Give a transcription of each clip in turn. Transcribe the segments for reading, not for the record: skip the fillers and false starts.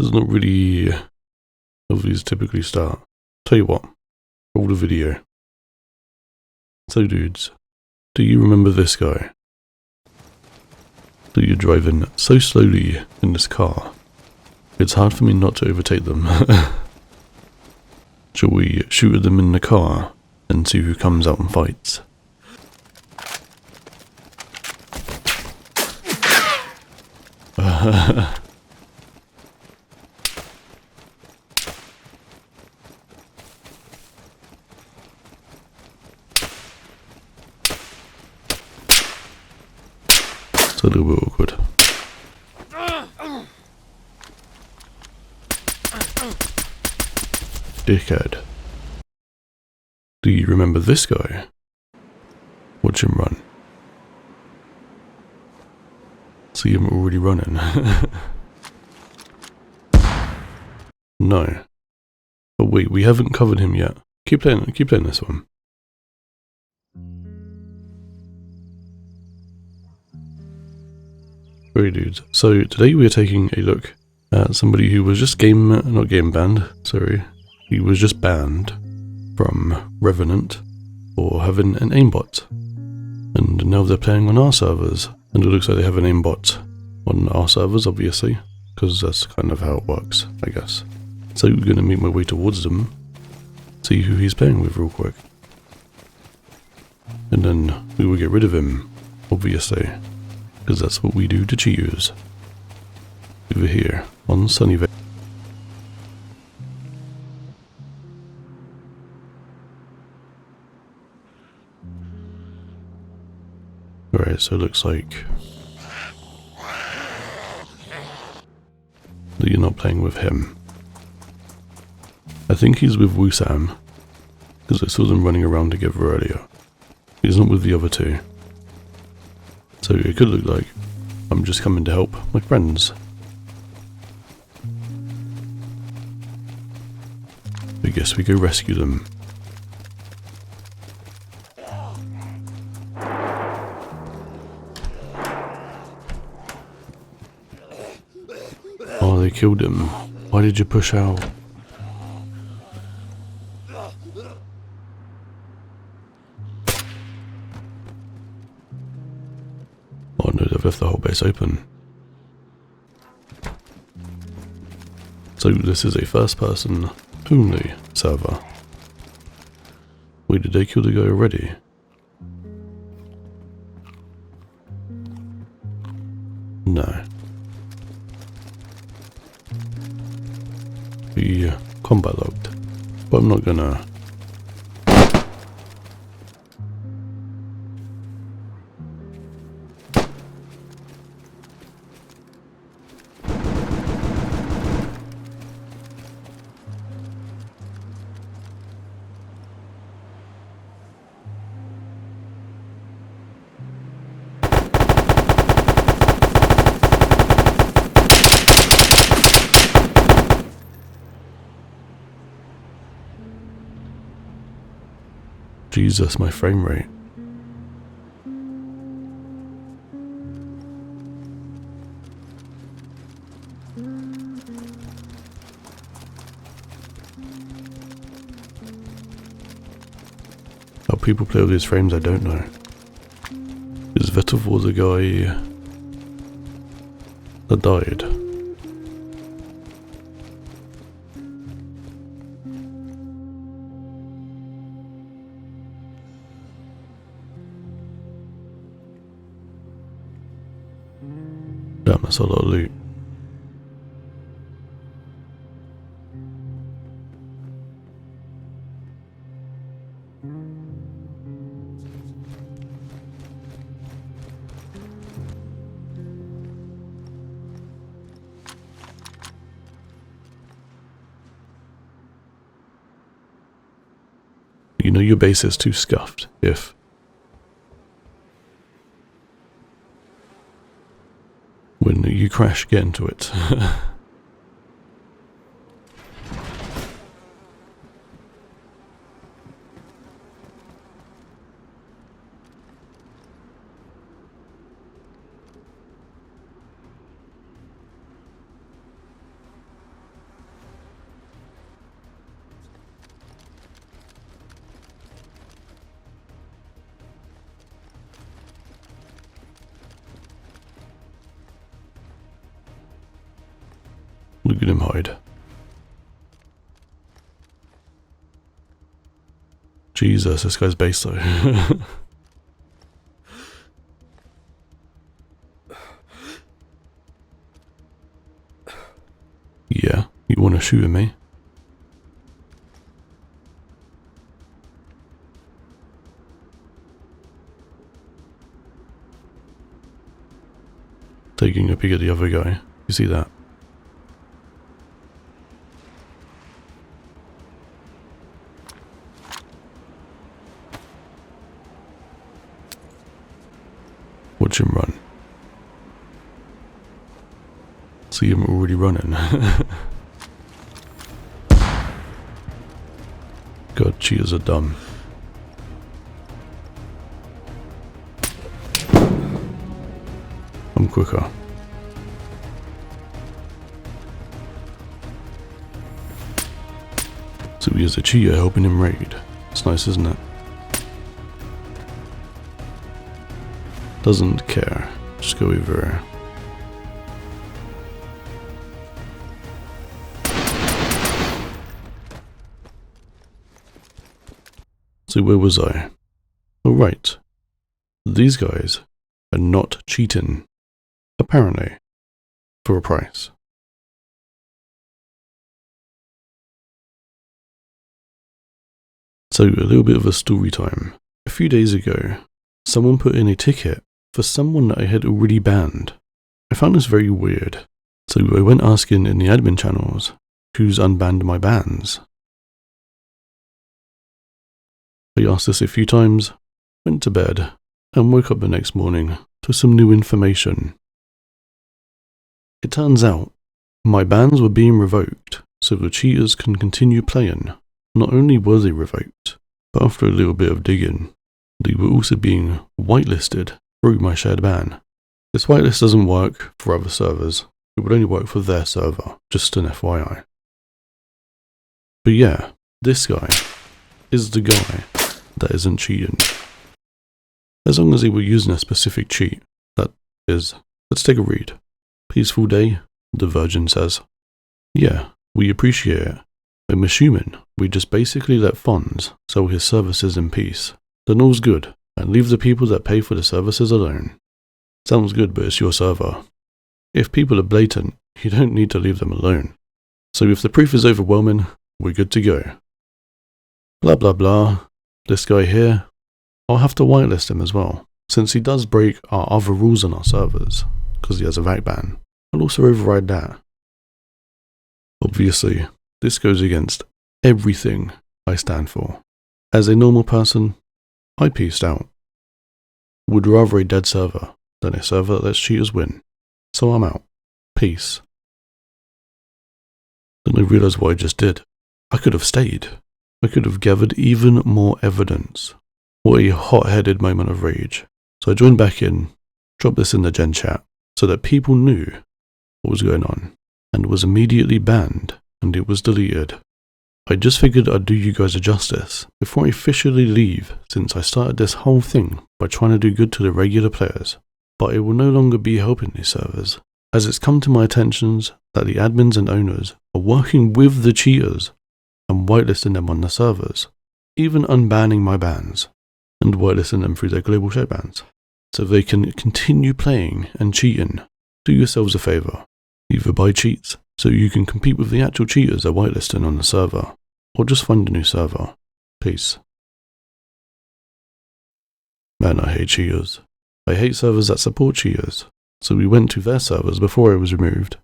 Does not really how these typically start. Tell you what, roll the video. So dudes, do you remember this guy? So you're driving so slowly in this car, it's hard for me not to overtake them. Shall we shoot at them in the car and see who comes out and fights? It's a little bit awkward. Dickhead. Do you remember this guy? Watch him run. See him already running. No. Oh wait, we haven't covered him yet. Keep playing this one. Right dudes, so today we are taking a look at somebody who was just he was just banned from Revenant for having an aimbot. And now they're playing on our servers, and it looks like they have an aimbot on our servers, obviously, because that's kind of how it works, I guess. So we're going to make my way towards them, see who he's playing with real quick. And then we will get rid of him, obviously, because that's what we do to cheaters. Over here, on Sunnyvale. Alright, so it looks like that you're not playing with him. I think he's with Wusam, because I saw them running around together earlier. He's not with the other two. So it could look like I'm just coming to help my friends. I guess we go rescue them. Oh, they killed him. Why did you push out? Oh no, they've left the whole base open. So this is a first person only server. Wait, did they kill the guy already? No. We combat logged, but I'm not gonna. Jesus, my frame rate. How people play with these frames, I don't know. Is Vetov the guy that died? Damn, that's a lot of loot. You know your base is too scuffed if when you crash, get into it. Look at him hide. Jesus, this guy's base though. Yeah, you want to shoot at me? Taking a peek at the other guy. You see that? Watch him run. See him already running. God, cheaters are dumb. I'm quicker. So he is a cheater helping him raid. It's nice, isn't it? Doesn't care. Just go over here. So where was I? Oh right. These guys are not cheating. Apparently. For a price. So a little bit of a story time. A few days ago, someone put in a ticket for someone that I had already banned. I found this very weird. So I went asking in the admin channels who's unbanned my bans. I asked this a few times, went to bed, and woke up the next morning to some new information. It turns out, my bans were being revoked so the cheaters can continue playing. Not only were they revoked, but after a little bit of digging, they were also being whitelisted through my shared ban. This whitelist doesn't work for other servers, it would only work for their server, just an FYI. But yeah, this guy is the guy that isn't cheating. As long as he were using a specific cheat, that is. Let's take a read. Peaceful day, the Virgin says. Yeah, we appreciate it. I'm assuming we just basically let Fonz sell his services in peace. Then all's good, and leave the people that pay for the services alone. Sounds good, but it's your server. If people are blatant, you don't need to leave them alone. So if the proof is overwhelming, we're good to go. Blah blah blah. This guy here, I'll have to whitelist him as well, since he does break our other rules on our servers, because he has a VAC ban. I'll also override that. Obviously, this goes against everything I stand for. As a normal person, I peaced out. Would rather a dead server than a server that lets cheaters win. So I'm out. Peace. Then I realised what I just did. I could have stayed. I could have gathered even more evidence. What a hot-headed moment of rage. So I joined back in, dropped this in the gen chat, so that people knew what was going on, and was immediately banned, and it was deleted. I just figured I'd do you guys a justice before I officially leave, since I started this whole thing by trying to do good to the regular players. But it will no longer be helping these servers, as it's come to my attentions that the admins and owners are working with the cheaters and whitelisting them on the servers, even unbanning my bans, and whitelisting them through their global show bans, so they can continue playing and cheating. Do yourselves a favour, either buy cheats so you can compete with the actual cheaters they're whitelisting on the server, or just find a new server. Peace. Man, I hate cheaters. I hate servers that support cheaters, so we went to their servers before I was removed,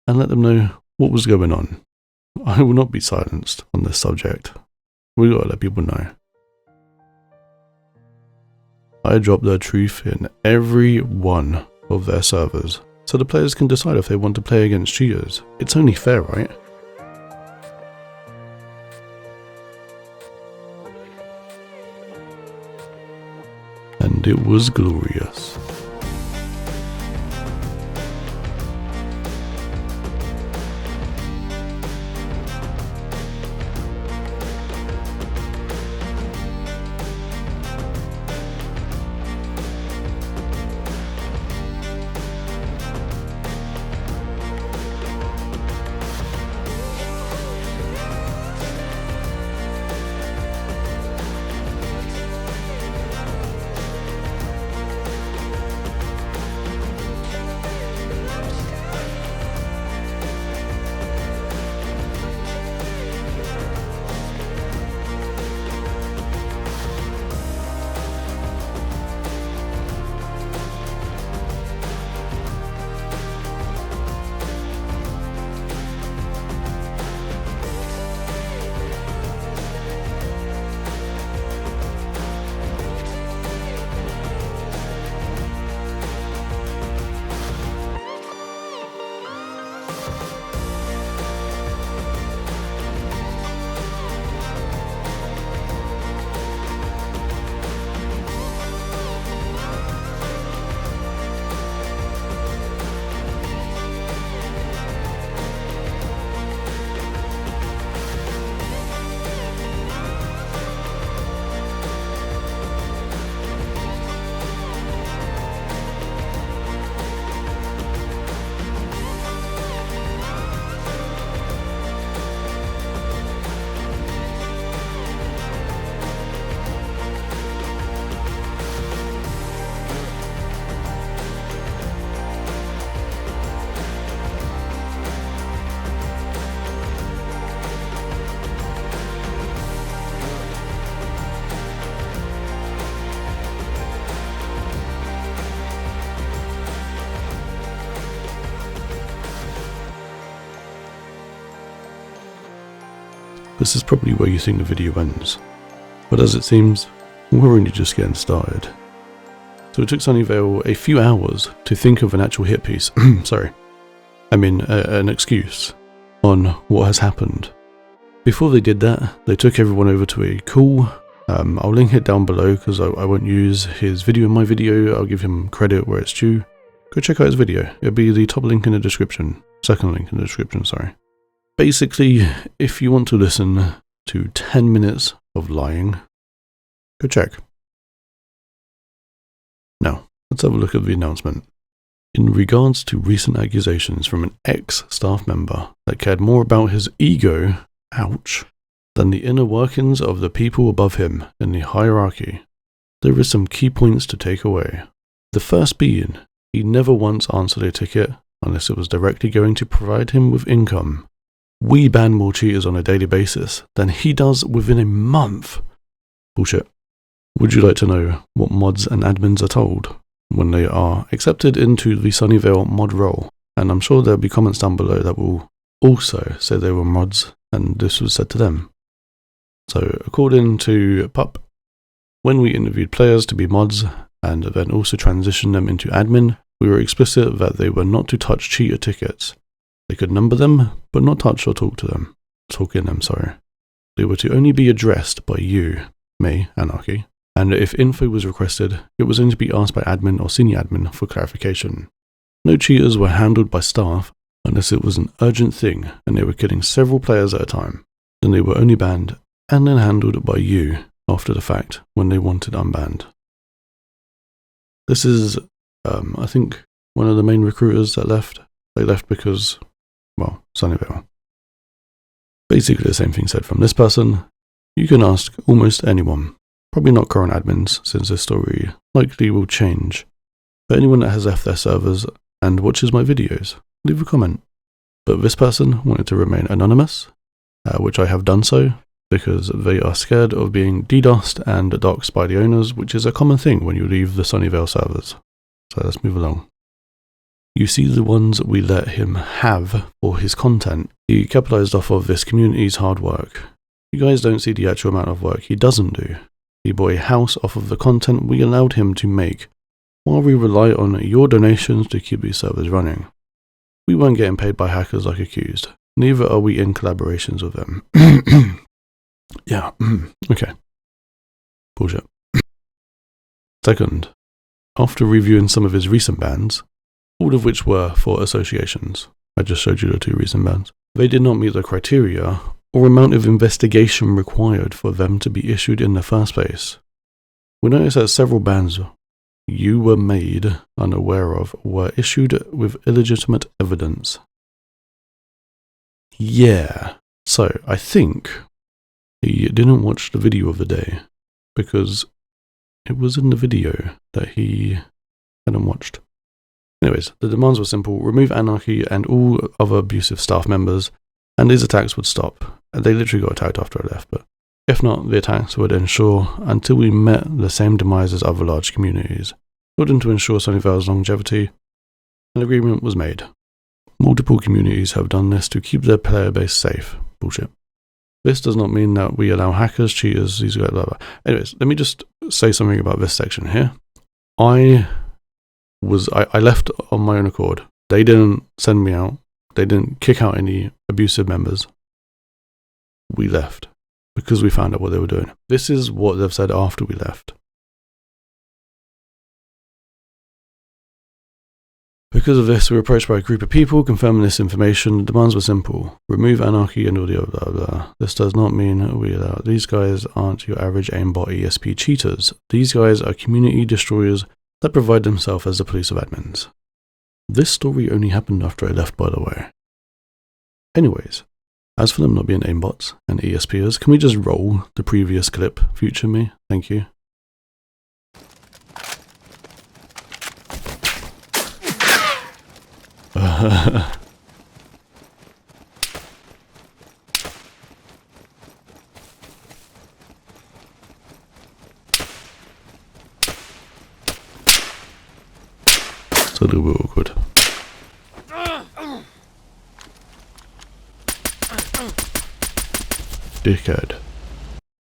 and let them know what was going on. I will not be silenced on this subject. We gotta let people know. I dropped their truth in every one of their servers, so the players can decide if they want to play against cheaters. It's only fair, right? And it was glorious. this is probably where you think the video ends. But as it seems, we're only just getting started. So it took Sunnyvale a few hours to think of an actual hit piece, an excuse on what has happened. Before they did that, they took everyone over to a call. I'll link it down below because I won't use his video in my video. I'll give him credit where it's due. Go check out his video. It'll be the top link in the description. Second link in the description, sorry. Basically, if you want to listen to 10 minutes of lying, go check. Now, let's have a look at the announcement. In regards to recent accusations from an ex-staff member that cared more about his ego, ouch, than the inner workings of the people above him in the hierarchy, there is some key points to take away. The first being, he never once answered a ticket unless it was directly going to provide him with income. We ban more cheaters on a daily basis than he does within a month. Bullshit. Would you like to know what mods and admins are told when they are accepted into the Sunnyvale mod role? And I'm sure there'll be comments down below that will also say they were mods and this was said to them. So according to Pup, when we interviewed players to be mods and then also transitioned them into admin, we were explicit that they were not to touch cheater tickets. They could number them, but not touch or talk in them. They were to only be addressed by you, me, Anarchy, and if info was requested, it was only to be asked by admin or senior admin for clarification. No cheaters were handled by staff unless it was an urgent thing and they were killing several players at a time. Then they were only banned and then handled by you after the fact when they wanted unbanned. This is, I think, one of the main recruiters that left. They left because, well, Sunnyvale. Basically the same thing said from this person. You can ask almost anyone. Probably not current admins, since this story likely will change. But anyone that has left their servers and watches my videos, leave a comment. But this person wanted to remain anonymous, which I have done so, because they are scared of being DDoSed and doxed by the owners, which is a common thing when you leave the Sunnyvale servers. So let's move along. You see the ones we let him have for his content. He capitalized off of this community's hard work. You guys don't see the actual amount of work he doesn't do. He bought a house off of the content we allowed him to make, while we rely on your donations to keep these servers running. We weren't getting paid by hackers like accused. Neither are we in collaborations with them. Yeah, okay. Bullshit. Second, after reviewing some of his recent bans, all of which were for associations, I just showed you the 2 recent bans, they did not meet the criteria or amount of investigation required for them to be issued in the first place. We noticed that several bans you were made unaware of were issued with illegitimate evidence. Yeah, so I think he didn't watch the video of the day because it was in the video that he hadn't watched. Anyways, the demands were simple: remove Anarchy and all other abusive staff members, and these attacks would stop. And they literally got attacked after I left, but if not, the attacks would ensure until we met the same demise as other large communities. According to ensure Sunnyvale's longevity, an agreement was made. Multiple communities have done this to keep their player base safe. Bullshit. This does not mean that we allow hackers, cheaters, these guys, blah, blah. Anyways, let me just say something about this section here. I left on my own accord. They didn't send me out. They didn't kick out any abusive members. We left because we found out what they were doing. This is what they've said after we left. Because of this, we were approached by a group of people confirming this information. The demands were simple: remove Anarchy and all the blah blah. This does not mean we allow. These guys aren't your average aimbot ESP cheaters. These guys are community destroyers that provide themselves as the police of admins. This story only happened after I left, by the way. Anyways, as for them not being aimbots and ESPers, can we just roll the previous clip, future me? Thank you. It's a little bit awkward. dickhead.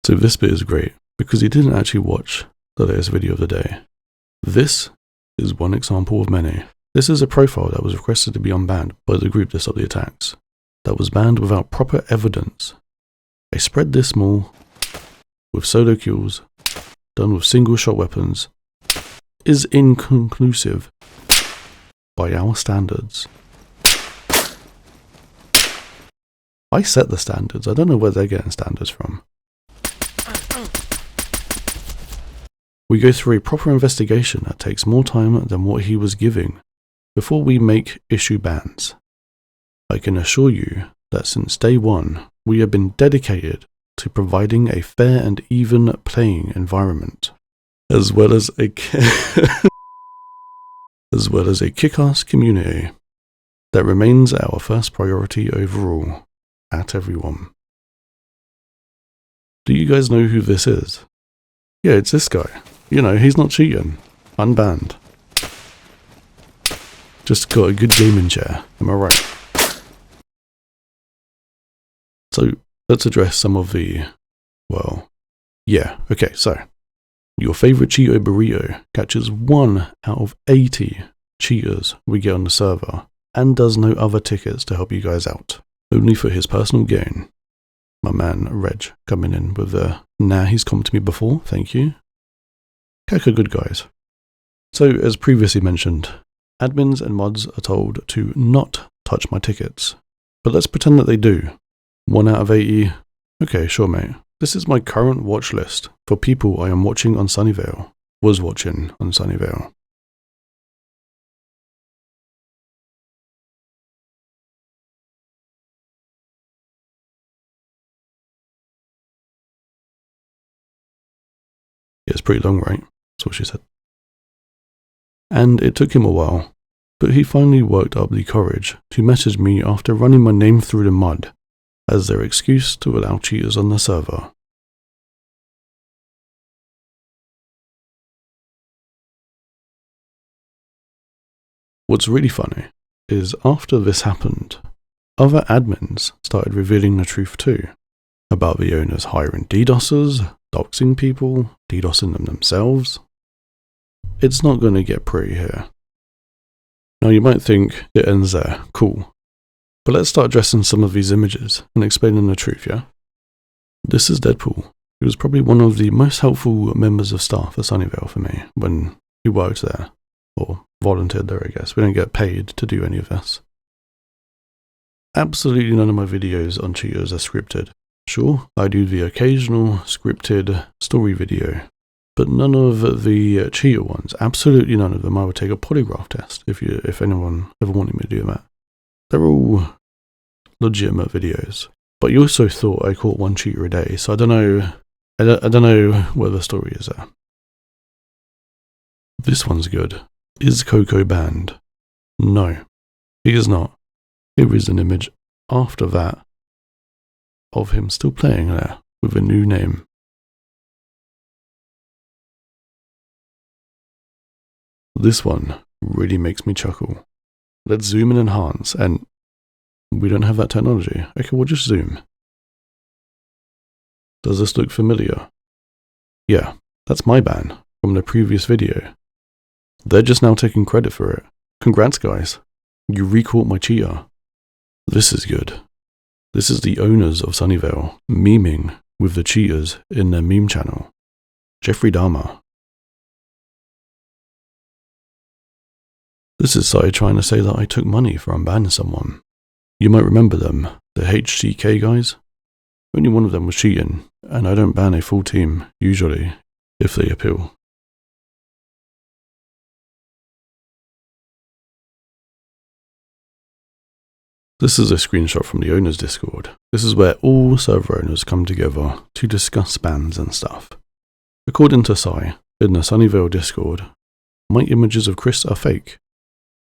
So this bit is great, because he didn't actually watch the latest video of the day. This is one example of many. This is a profile that was requested to be unbanned by the group that stopped the attacks, that was banned without proper evidence. A spread this small, with solo kills, done with single shot weapons, is inconclusive by our standards. I set the standards, I don't know where they're getting standards from. We go through a proper investigation that takes more time than what he was giving before we issue bans. I can assure you that since day one, we have been dedicated to providing a fair and even playing environment, as well as a kick-ass community that remains our first priority overall at everyone. Do you guys know who this is? Yeah, it's this guy. You know, he's not cheating. Unbanned. Just got a good gaming chair, am I right? So, let's address some of the, well, yeah, okay, so. Your favourite Cheeto Burrito catches 1 out of 80 cheaters we get on the server, and does no other tickets to help you guys out, only for his personal gain. My man Reg coming in with the, nah, he's come to me before, thank you. Kaka good guys. So, as previously mentioned, admins and mods are told to not touch my tickets, but let's pretend that they do. 1 out of 80, okay, sure mate. This is my current watch list for people I am watching on Sunnyvale, was watching on Sunnyvale. Yeah, it's pretty long, right? That's what she said. And it took him a while, but he finally worked up the courage to message me after running my name through the mud as their excuse to allow cheaters on the server. What's really funny is after this happened, other admins started revealing the truth too, about the owners hiring DDoSers, doxing people, DDoSing them themselves. It's not going to get pretty here. Now you might think it ends there, cool. But let's start addressing some of these images and explaining the truth, yeah? This is Deadpool. He was probably one of the most helpful members of staff at Sunnyvale for me when he worked there, or volunteered there I guess. We don't get paid to do any of this. Absolutely none of my videos on cheaters are scripted. Sure, I do the occasional scripted story video, but none of the cheater ones, absolutely none of them, I would take a polygraph test if anyone ever wanted me to do that. They're all legitimate videos. But you also thought I caught 1 cheater a day, so I don't know where the story is there. This one's good. Is Coco banned? No, he is not. Here is an image after that of him still playing there with a new name. This one really makes me chuckle. Let's zoom and enhance, and we don't have that technology. Okay, we'll just zoom. Does this look familiar? Yeah, that's my ban from the previous video. They're just now taking credit for it. Congrats guys, you recaught my cheater. This is good. This is the owners of Sunnyvale memeing with the cheaters in their meme channel. Jeffrey Dahmer. This is Sai trying to say that I took money for unbanning someone. You might remember them, the HCK guys. Only one of them was cheating, and I don't ban a full team, usually, if they appeal. This is a screenshot from the owners' Discord. This is where all server owners come together to discuss bans and stuff. According to Sai, in the Sunnyvale Discord, my images of Chris are fake.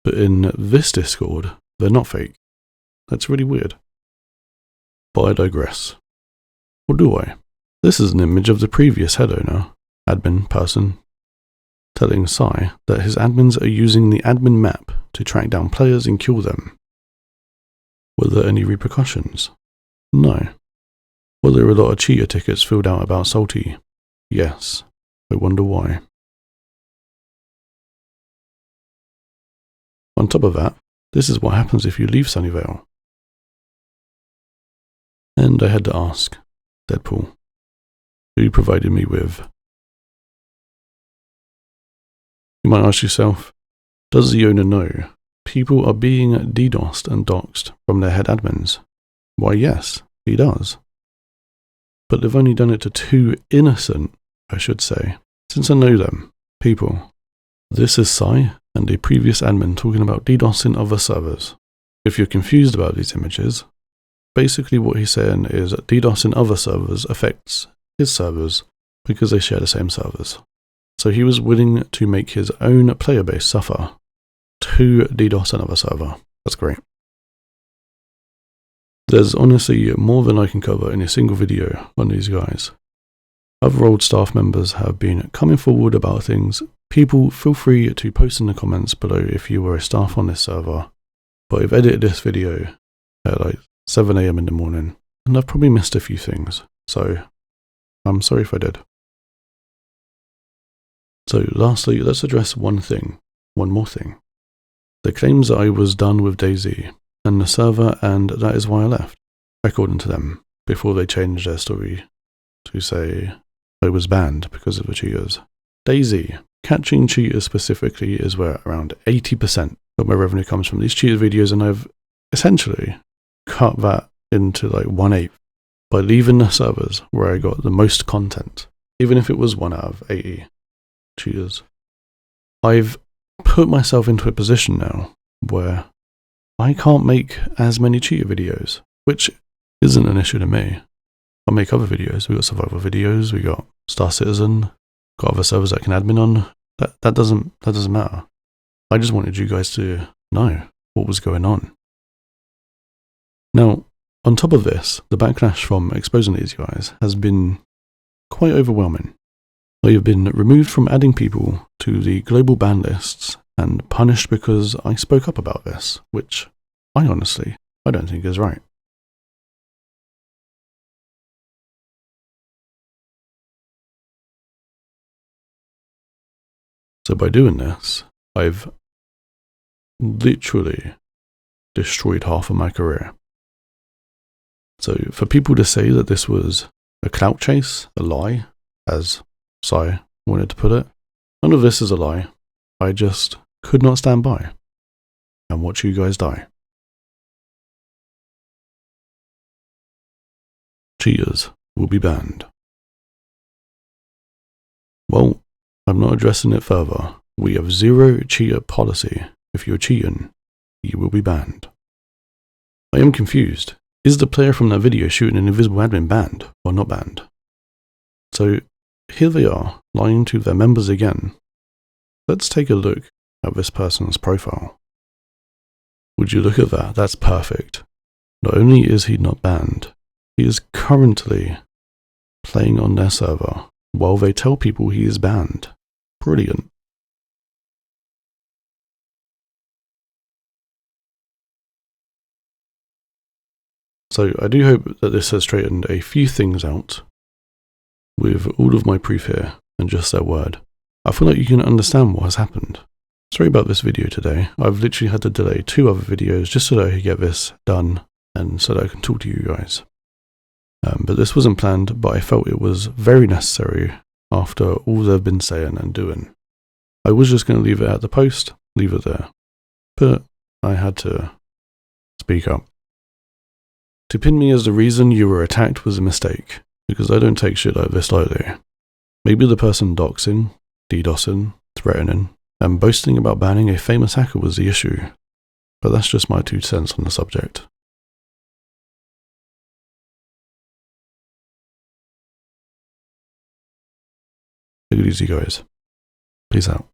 But in this Discord, they're not fake. That's really weird. But I digress. Or do I? This is an image of the previous head owner, admin person, telling Sai that his admins are using the admin map to track down players and kill them. Were there any repercussions? No. Were there a lot of cheater tickets filled out about Salty? Yes. I wonder why. On top of that, this is what happens if you leave Sunnyvale. And I had to ask, Deadpool, who provided me with? You might ask yourself, does the owner know people are being DDoSed and doxed from their head admins? Why, yes, he does. But they've only done it to two innocent, I should say, since I know them, people. This is Sai and a previous admin talking about DDoSing other servers. If you're confused about these images, basically what he's saying is that DDoSing other servers affects his servers because they share the same servers. So he was willing to make his own player base suffer to DDoS another server. That's great. There's honestly more than I can cover in a single video on these guys. Other old staff members have been coming forward about things. People, feel free to post in the comments below if you were a staff on this server. But I've edited this video at like 7 AM in the morning, and I've probably missed a few things, so I'm sorry if I did. So lastly, let's address one more thing. The claims that I was done with DayZ and the server, and that is why I left, according to them, before they changed their story to say I was banned because of the cheaters. DayZ, catching cheaters specifically, is where around 80% of my revenue comes from these cheater videos, and I've essentially cut that into like 1/8 by leaving the servers where I got the most content, even if it was 1 out of 80 cheaters. I've put myself into a position now where I can't make as many cheater videos, which isn't an issue to me. I'll make other videos. We got survival videos, we got Star Citizen, got other servers I can admin on. That doesn't matter. I just wanted you guys to know what was going on. Now, on top of this, the backlash from exposing these guys has been quite overwhelming. I have been removed from adding people to the global ban lists and punished because I spoke up about this, which I don't think is right. So by doing this, I've literally destroyed half of my career. So for people to say that this was a clout chase, a lie, as Sai wanted to put it, none of this is a lie. I just could not stand by and watch you guys die. Cheaters will be banned. Well, I'm not addressing it further. We have zero cheater policy. If you're cheating, you will be banned. I am confused. Is the player from that video shooting an invisible admin banned or not banned? So here they are, lying to their members again. Let's take a look at this person's profile. Would you look at that? That's perfect. Not only is he not banned, he is currently playing on their server while they tell people he is banned. Brilliant. So I do hope that this has straightened a few things out with all of my proof here and just their word. I feel like you can understand what has happened. Sorry about this video today. I've literally had to delay 2 other videos just so that I could get this done and so that I can talk to you guys. But this wasn't planned, but I felt it was very necessary after all they've been saying and doing. I was just going to leave it at the post, leave it there. But I had to speak up. To pin me as the reason you were attacked was a mistake, because I don't take shit like this lightly. Maybe the person doxing, DDoSing, threatening, and boasting about banning a famous hacker was the issue, but that's just my 2 cents on the subject. Take it easy, guys. Peace out.